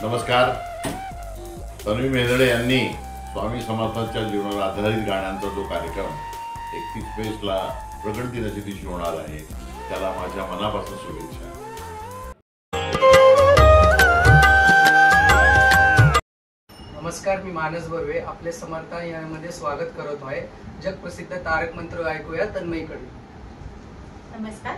नमस्कार. तन्वी मेहदळे यांनी स्वामी समर्थांच्या जीवनावर आधारित गाण्यांचा जो कार्यक्रम 31 मेला प्रगट दिनाच्या दिवशी होणार आहे त्याला माझ्या मनापासून शुभेच्छा. नमस्कार, मी मानस बर्वे आपले समर्थ यामध्ये स्वागत करत आहे. जगप्रसिद्ध तारक मंत्र ऐकूया तन्मयीकडून. नमस्कार.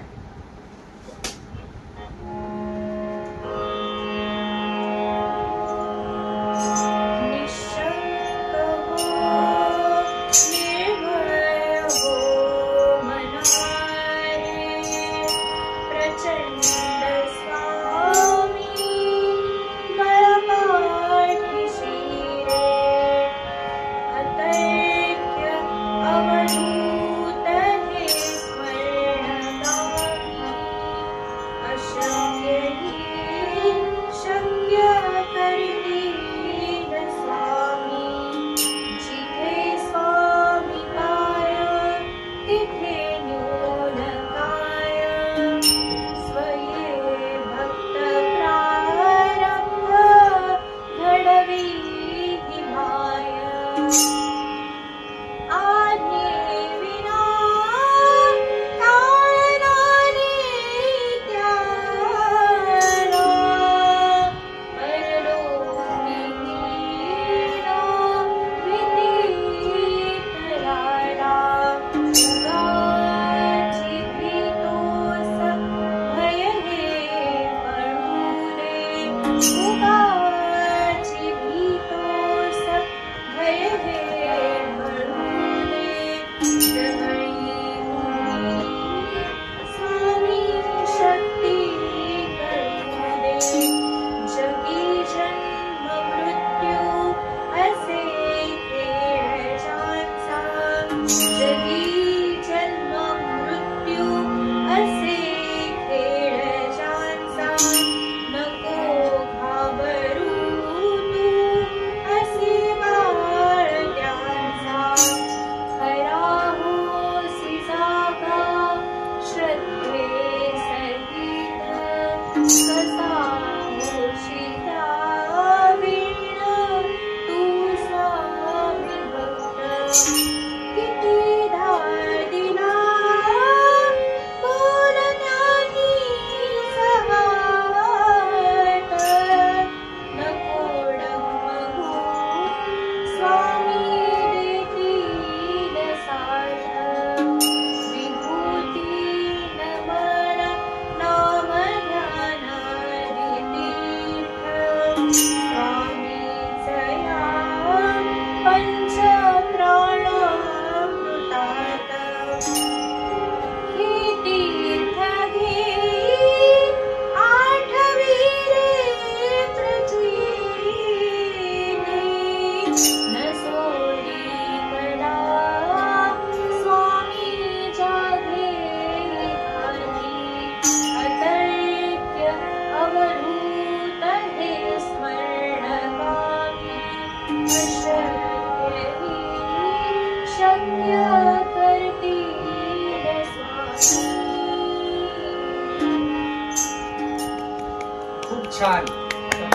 छान.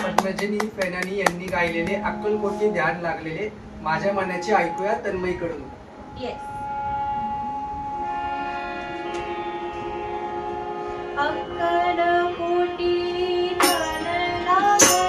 पद्मजनी फैनानी यांनी गायलेले अक्कलकोटी ध्यान लागलेले माझ्या मनाची ऐकूया तन्मयीकडून. येस. अक्कलकोटी ध्यान लागले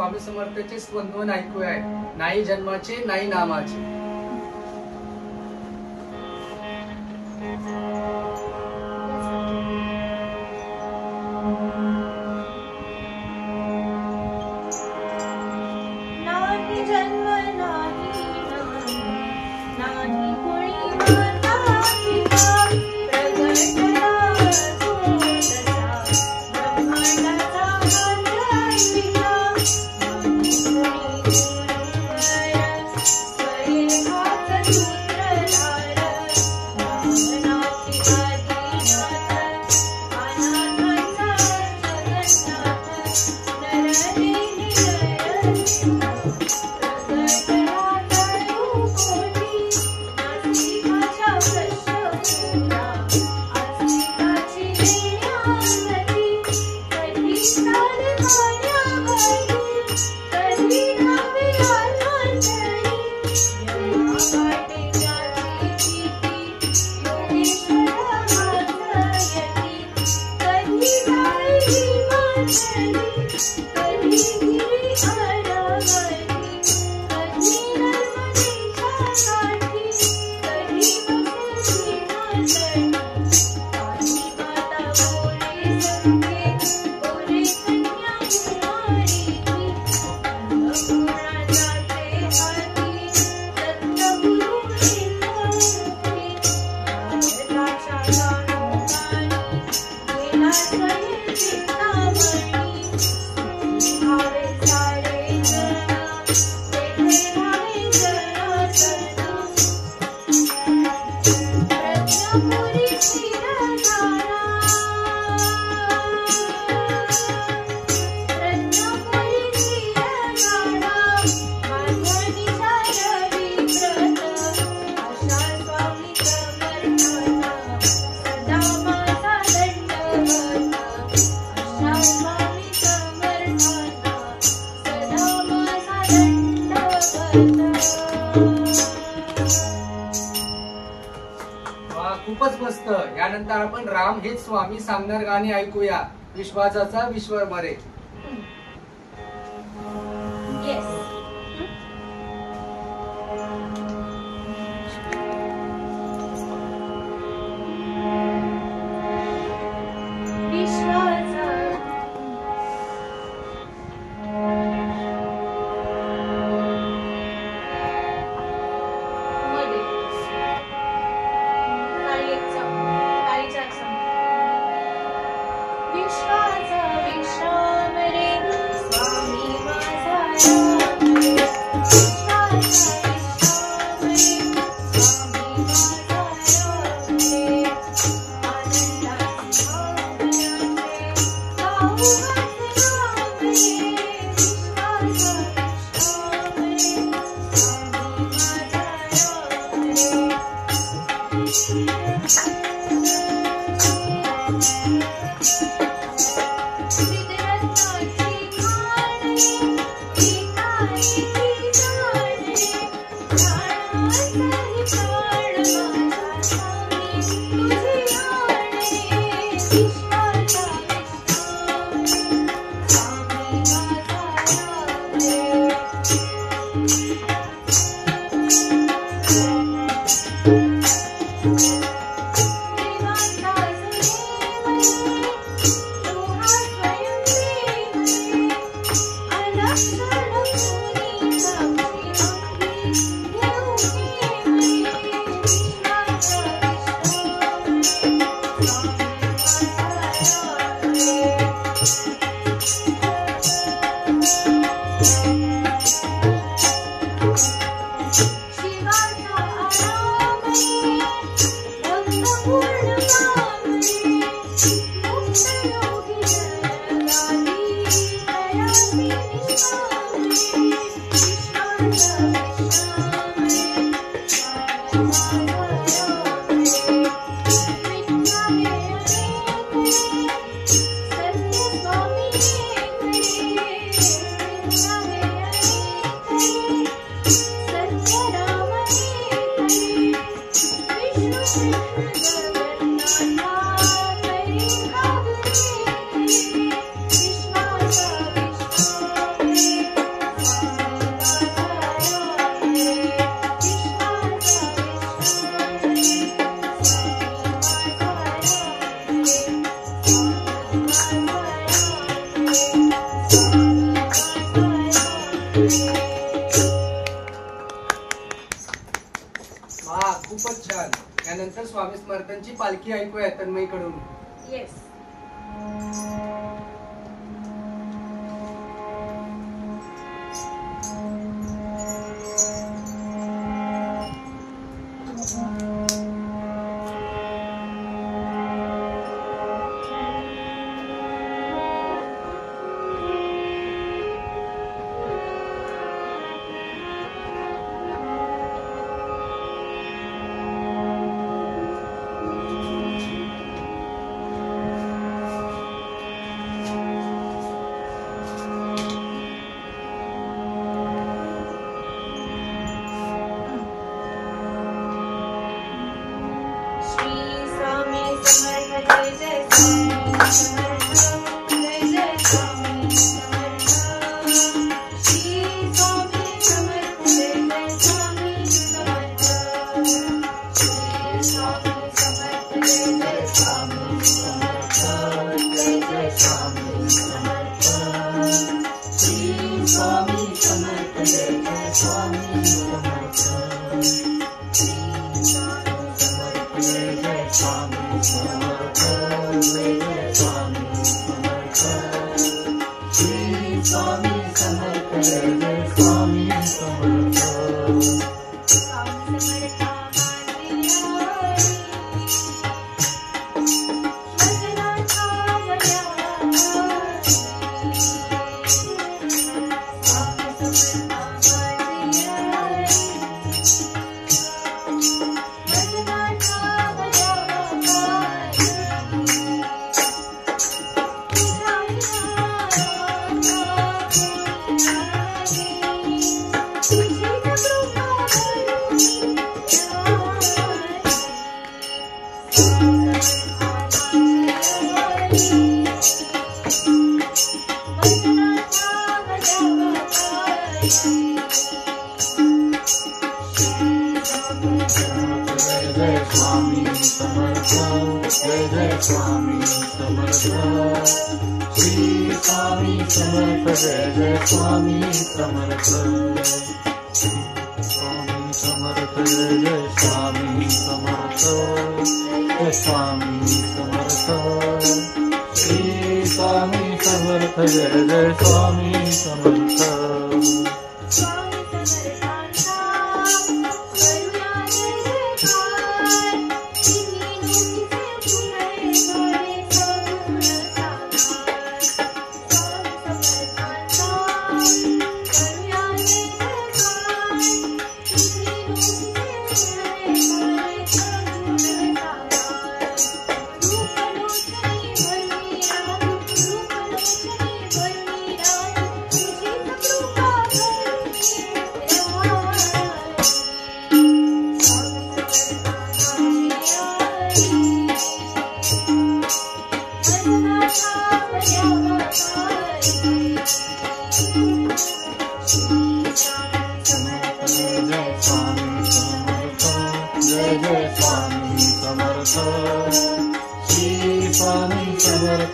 स्वामी समर्थांचे स्पंदन ऐकूया. नाही जन्माचे नाही नामाचे. नाही जन्म नाही नाम नाही कोणी माता पिता प्रगटला जो तसा ब्रह्मांडाचा अंतर्पिता नाही कोणी गुरुवर स्वयंहाच सूत्रधार नामनाची आदिनाथ अनाथांचा जगन्नाथ नरदेही खूपच मस्त. यानंतर आपण राम हेच स्वामी सांगणार गाणे ऐकूया. विश्वासाचा विश्वर मरे. येस. विश्वासा वा, खूपच छान. यानंतर स्वामी समर्थांची पालखी ऐकूया तन्मयीकडून. येस.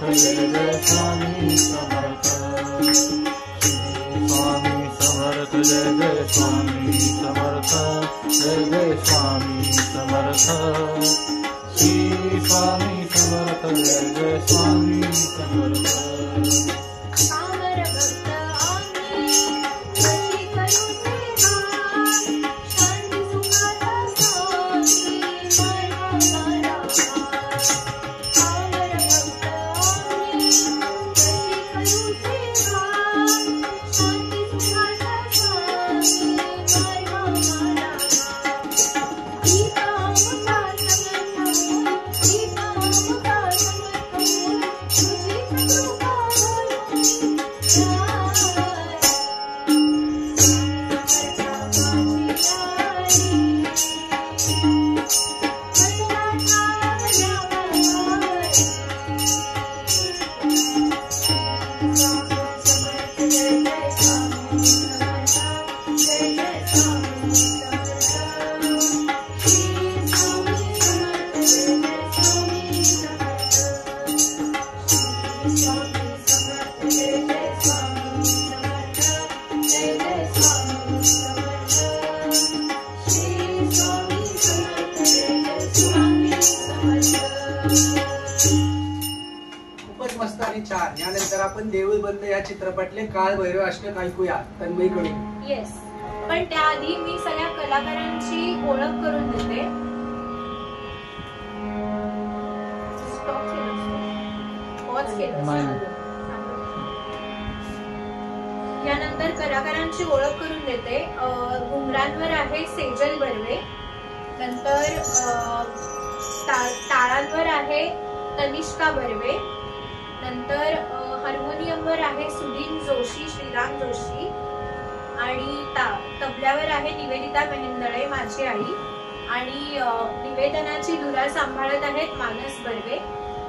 तुझी या चित्रपटले काळ भैरव अष्टक ऐकूया तन्मयीकडून. येस, पण त्याआधी मी सगळ्या कलाकारांची ओळख करून देते. स्टॉप केलं, पॉज केलं. यानंतर कलाकारांची ओळख करून देते. घुंगरांवर आहे सेजल बर्वे, नंतर टाळांवर आहे तनिष्का बर्वे, नंतर हार्मोनियमवर आहे सुधीन जोशी, श्रीराम जोशी, आणि तबल्यावर आहे निवेदिता मेहेंदळे, माझी आई, आणि निवेदनाची धुरा सांभाळत आहेत मानस बर्वे,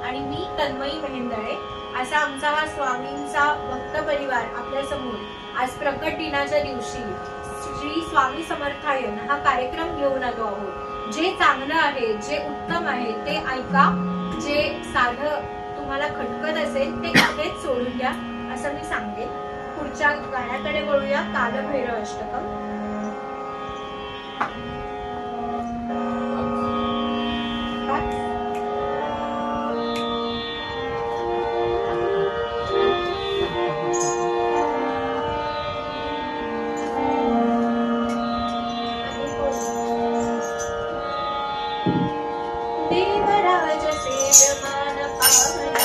आणि मी तन्मयी मेहेंदळे. असा आमचा हा स्वामींचा भक्त परिवार आपल्या समोर आज प्रकट दिनाच्या दिवशी श्री स्वामी समर्थायन हा कार्यक्रम घेऊन आलो आहोत. जे चांगलं आहे, जे उत्तम आहे ते ऐका, जे साधं तुम्हाला खटकत असेल ते इथेच सोडून द्या असं मी सांगेन. पुढच्या गाण्याकडे वळूया, कालभैरव अष्टकम. देवराज सेव्यमान पावना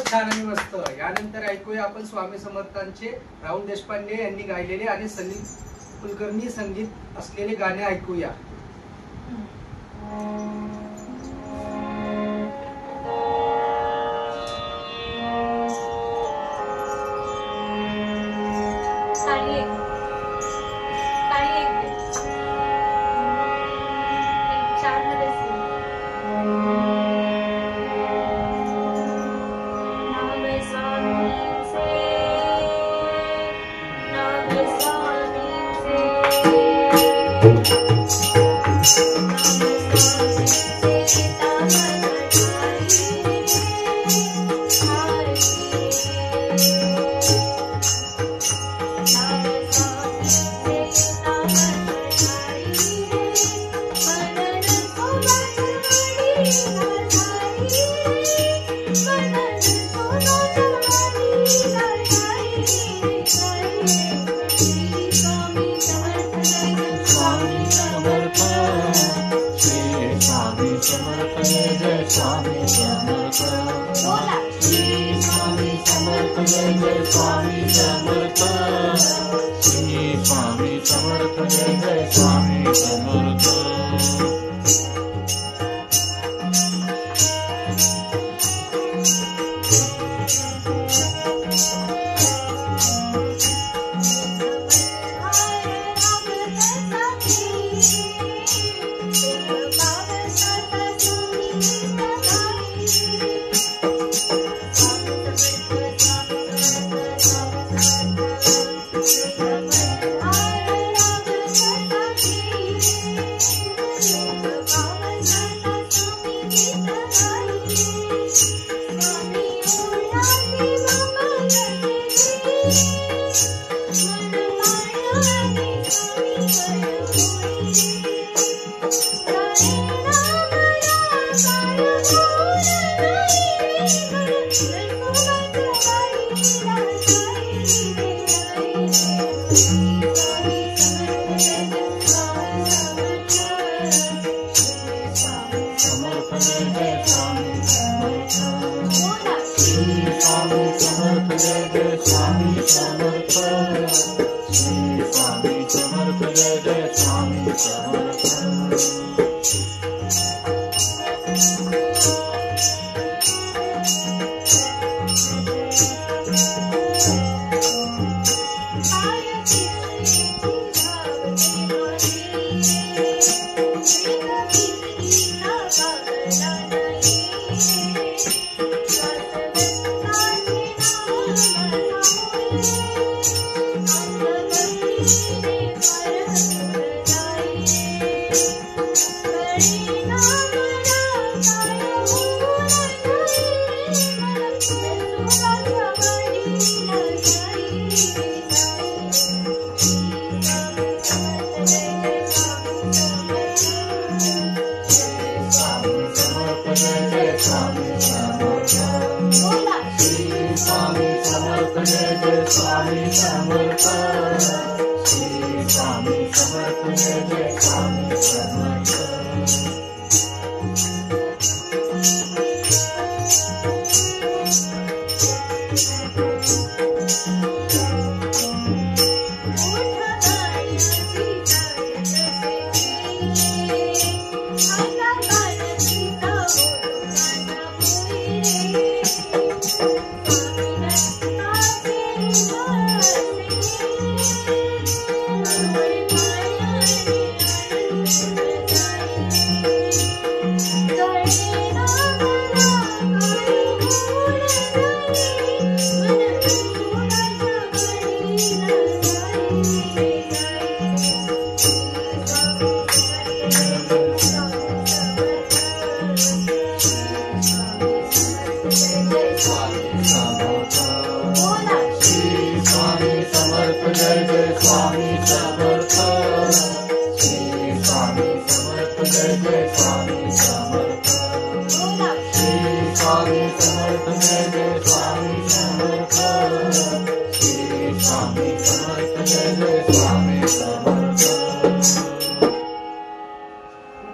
छान आणि मस्त. यानंतर ऐकूया आपण स्वामी समर्थांचे राहुल देशपांडे यांनी गायलेले आणि कुलकर्णी संगीत असलेले गाणे ऐकूया.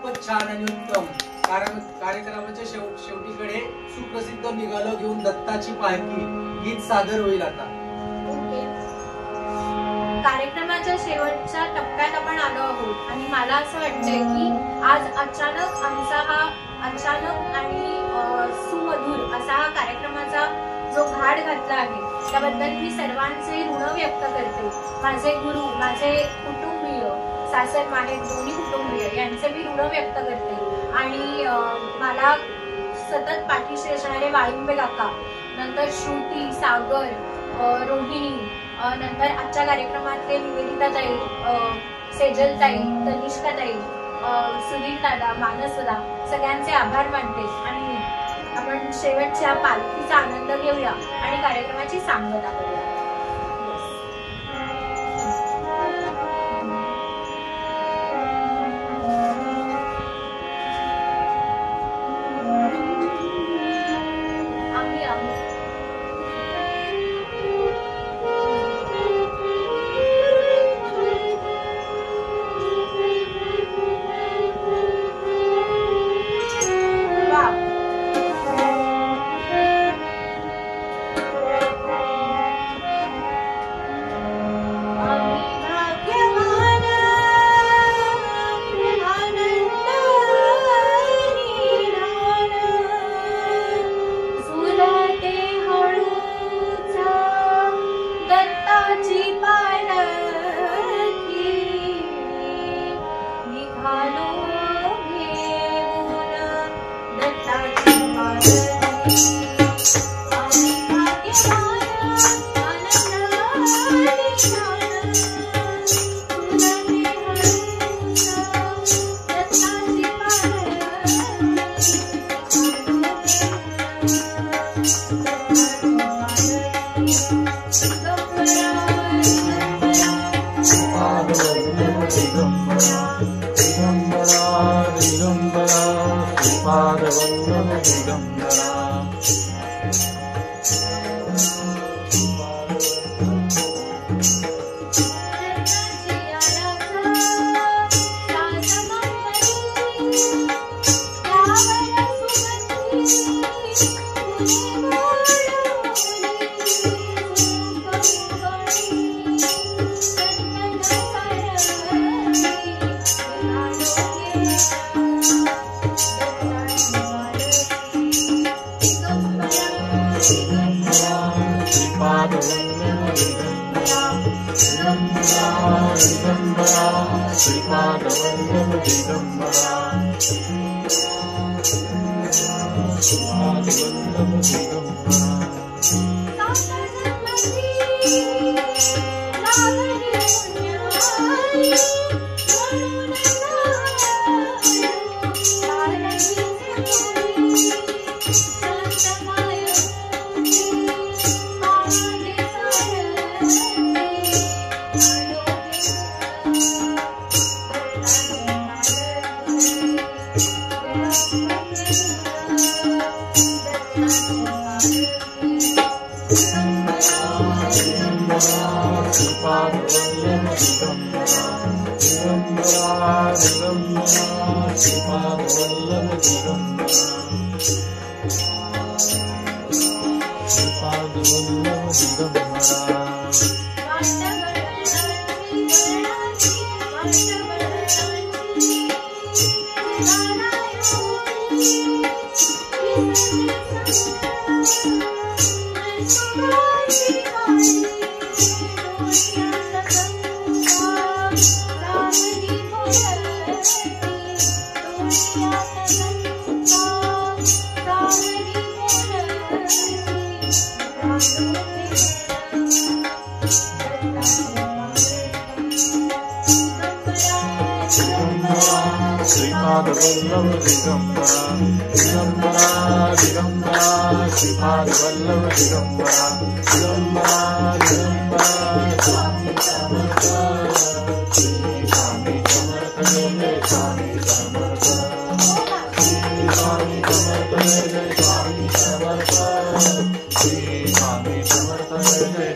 खूपच छान आणि उत्तम. कार्यक्रमाच्या शेवटीकडे सुप्रसिद्ध निघालो घेऊन दत्ताची पालखी गीत सादर होईल आता. कार्यक्रमाच्या शेवटच्या टप्प्यात आपण आलो आहोत आणि मला असं वाटतंय की आज अचानक आमचा हा अचानक आणि सुमधुर असा हा कार्यक्रमाचा जो घाट घातला आहे त्याबद्दल मी सर्वांचे ऋण व्यक्त करते. माझे गुरु, माझे कुटुंबीय, सासर माहेर दोन्ही कुटुंबीय यांचे मी ऋण व्यक्त करते. आणि मला सतत पाठीशी असणारे वाळुंबे काका, नंतर श्रुती, सागर, रोहिणी, नंतर आजच्या कार्यक्रमातले निवेदिता ताई, सेजल ताई, तनिष्का ताई, सुनील दादा, मानस दादा, सगळ्यांचे आभार मानते. आणि आपण शेवटच्या पालखीचा आनंद घेऊया आणि कार्यक्रमाची सांगता करूया.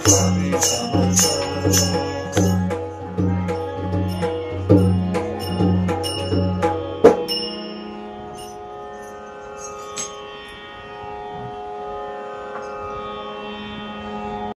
Swami Samarth.